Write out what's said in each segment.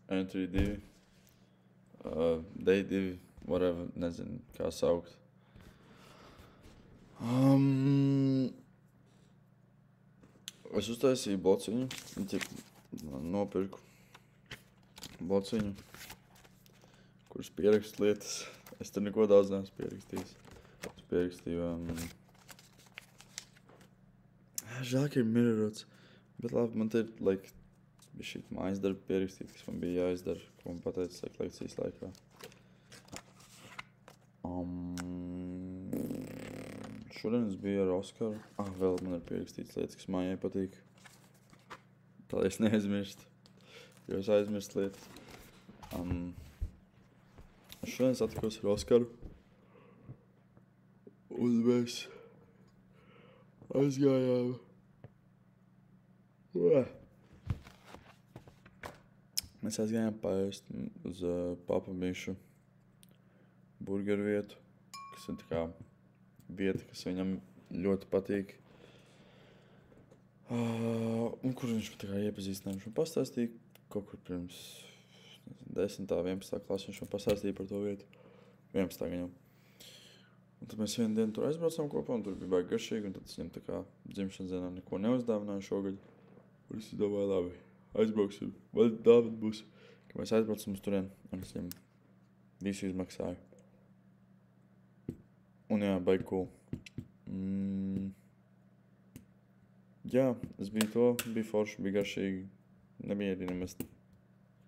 Entry 2, Day 2, whatever, nezinu, kā saukt. Es uztaisīju blociņu, nopirku blociņu, kuras pierakst lietas. Es tur neko daudz neesmu pierakstījis. Es pierakstīju, žēl, ka ir mirrots, bet labi, man te ir, šī mājas darba pierakstīt, kas man bija jāizdara, ko man pateica lekcijas laikā. Šodien es biju ar Oskaru. Vēl man ir pierakstīts lietas, kas mājai patīk. Tā es neaizmirstu, jo es aizmirstu lietas. Šodien satikos ar Oskaru. Un mēs aizgājām. Mēs aizgājām paēst uz Papamišu burgeru vietu, kas ir tā kā vieta, kas viņam ļoti patīk. Un kur viņš tā kā iepazīstināja, viņš man pastāstīja kaut kur pirms 10. 11. klasi, viņš man pastāstīja par to vietu. 11. gaņam. Un tad mēs vienu dienu tur aizbraucām kopā, un tur bija baigi garšīgi, un tad es viņam tā kā dzimšanas dienā neko neuzdāvināju šogad. Un es domāju, labi, aizbrauksim, vai dāvana būs, ka mēs aizbraucam uz turien, un es viņam visu izmaksāju. Un jā, baigi cool. Jā, es biju to, bija forši, bija garšīgi. Nebija arī nemaz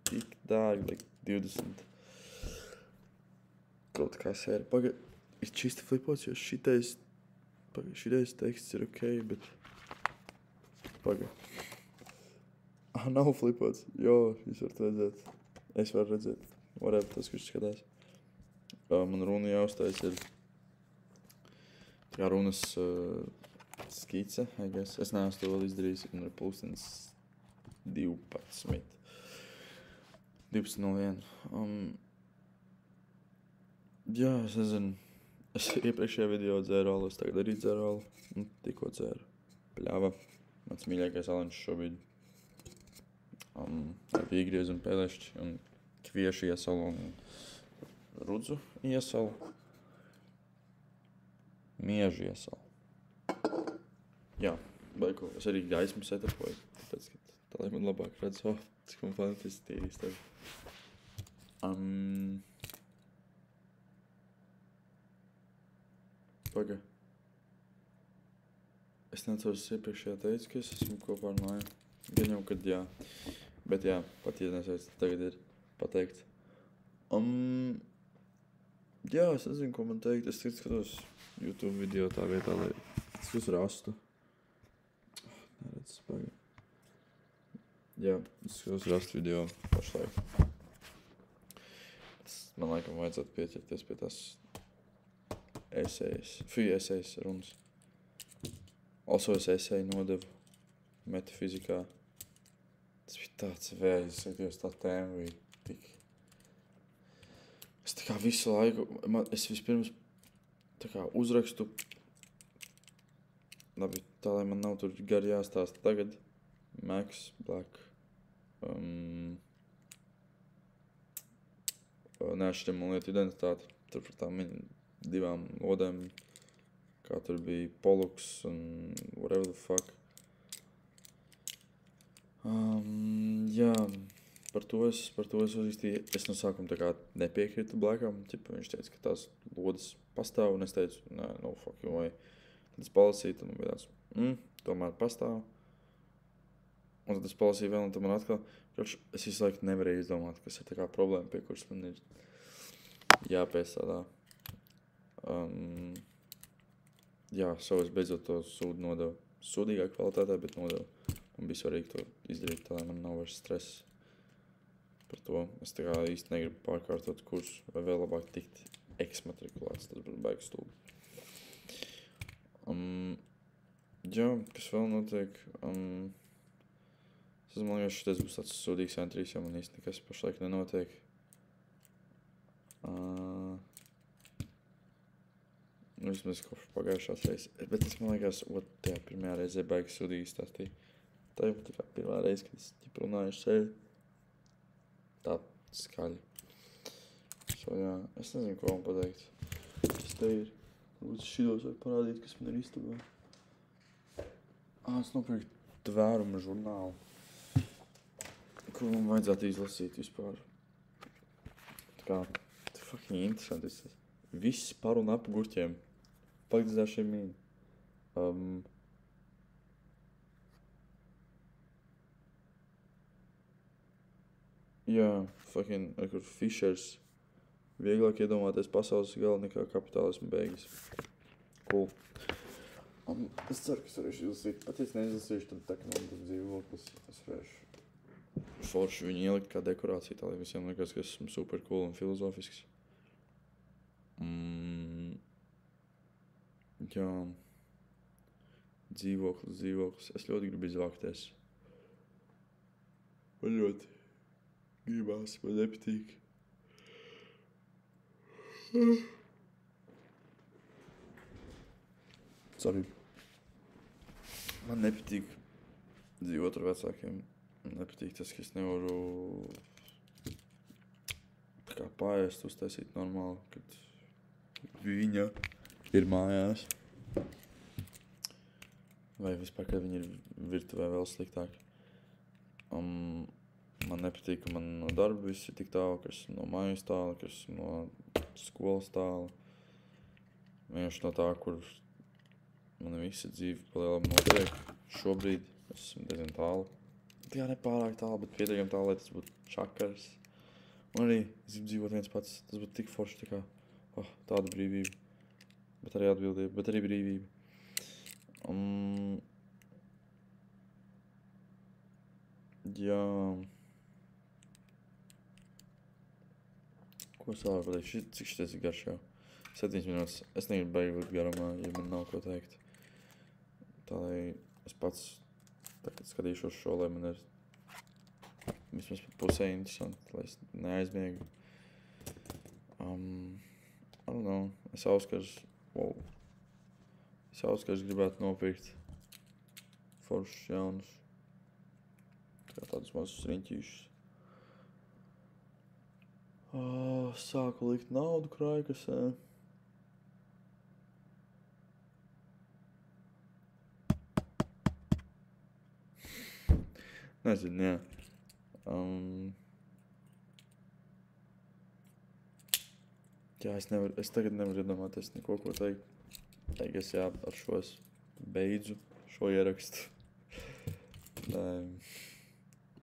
tik dārgi, 20. Kaut kā sēra. Ir čisti flipots, jo šitais teksts ir ok, bet... Nav flipots. Jo, jūs varat redzēt. Es varu redzēt. Whatever, tas, kurš skatās. Man runa jāuztais ir... Tā kā runas skice, I guess. Es neesmu to vēl izdarījis, un ir pulkstens 12. 12.01. Jā, es nezinu. Es iepriekšējā video dzēru alu, es tagad arī dzēru alu. Tikko dzēru pļāva. Mans mīļākais aliņš šobrīd. Ar vīgriezu un pēlešķi un kviešu iesalu un rudzu iesalu. Miežu iesalu. Jā, baiko. Es arī gaismu setapoju, tāpēc, ka tā, lai man labāk redz, cik man fantastiski tīrīs tevi. Paga. Es neceros iepriekšējā teicu, ka es esmu kopā ar māju. Gan jau, kad jā. Bet jā, pat ja nesveic, tagad ir pateikts. Jā, es nezinu, ko man teikt. Es skatos YouTube video tā vietā, lai es uzrastu. Neredz, paga. Jā, es uzrastu video pašlaik. Man laikam vajadzētu pieķerties pie tās esejas runas. Also es eseju nodevu metafizikā. Tas bija tāds vējs, es tā tēma bija tik... Es tā kā visu laiku, es vispirms tā kā uzrakstu, labi, tā lai man nav tur gari jāstāsta tagad, Max, Black, neatšķiramo lietu identitāti, tur par tām divām lodēm, kā tur bija Pollux un whatever the fuck. Jā, par to es uzrakstīju, es no sākuma tā kā nepiekrītu Blackam, viņš teica, ka tās lodas pastāv, un es teicu, no fuck you way. Tad es palasīju, tad man bija tāds, tomēr pastāv. Un tad es palasīju vēl, un tad man atkal, es visu laiku nevarēju izdomāt, kas ir tā kā problēma, pie kuras man ir jāpiestrādā. Jā, es beidzot to sūdu nodevu. Sūdīgā kvalitātē, bet nodevu. Un bija svarīgi to izdarīt tā, lai man nav vairs stress par to. Es tā kā īsti negribu pārkārtot kursu, vai vēl labāk tikt eksmatrikulēts, tas būtu baigi stulbi. Jā, kas vēl notiek? Es man liekas, šitais būs tāds sūdīgs entrijs, jo man īsti nekas pašlaik nenotiek. Vismaz kopš pagājušās reizes. Bet es man liekas, tajā pirmajā reizē baigi sūdīgi stāstīja. Tā jau tā kā pirmā reize, kad es runāju ar sevi. tā skaļi. Jā, es nezinu, ko man pateikt. Tas te ir. Varbūt šitos var parādīt, kas man ir istabā. Es nopirku tvēruma žurnālu. Ko man vajadzētu izlasīt vispār. Tā kā, fucking interesanti. Viss par un ap gurķiem. Palīdzēšie mīni. Jā, fucking, kur Fischers. Vieglāk iedomāties pasaules galu nekā kapitālismu beigas. Cool. Es ceru, ka es varēšu izlasīt. Pat ja es neizlasīšu, tad tā kā man būs dzīvoklis, es varēšu forši viņu ielikt kā dekorāciju, tā lai visiem liekas, ka esmu super cool un filozofisks. Jā. Dzīvoklis. Es ļoti gribu izvākties. Man ļoti gribās, man nepatīk. Sorry. Man nepatīk dzīvot ar vecākiem. Man nepatīk tas, ka es nevaru tā kā pāriest, uztaisīt normāli, kad viņa ir mājās. Vai vispār, kad viņa ir virtuvē vēl sliktāk. Man nepatīk, ka man no darba viss ir tik tālu, ka esmu no mājas tālu, ka esmu no skolas tālu. Vienkārši no tā, kur man visa dzīve palielam notiek. Šobrīd esmu diezgan tālu. Tā kā nepārāk tālu, bet pietiekami tālu, lai tas būtu čakars. Un arī es gribu dzīvot viens pats. Tas būtu tik forši, tā kā tāda brīvība. Bet arī atbildība, bet arī brīvība. Jā. Ko es vēl varu pateikt? Cik šitais ir garš jau? 7 minūtes. Es negribu beigt garumā, ja man nav ko teikt. Tā lai es pats tagad skatīšos šo, lai man ir vismaz pat pusē interesanti, lai es neaizmiegu. I don't know. Es Auskars gribētu nopirkt foršus jaunus. Tādus mazus riņķīšus. Sāku likt naudu krājkasē. Nezinu, jā. Jā, es tagad nevaru iedomāties neko, ko teikt. Teigas, jā, ar šo es beidzu šo ierakstu.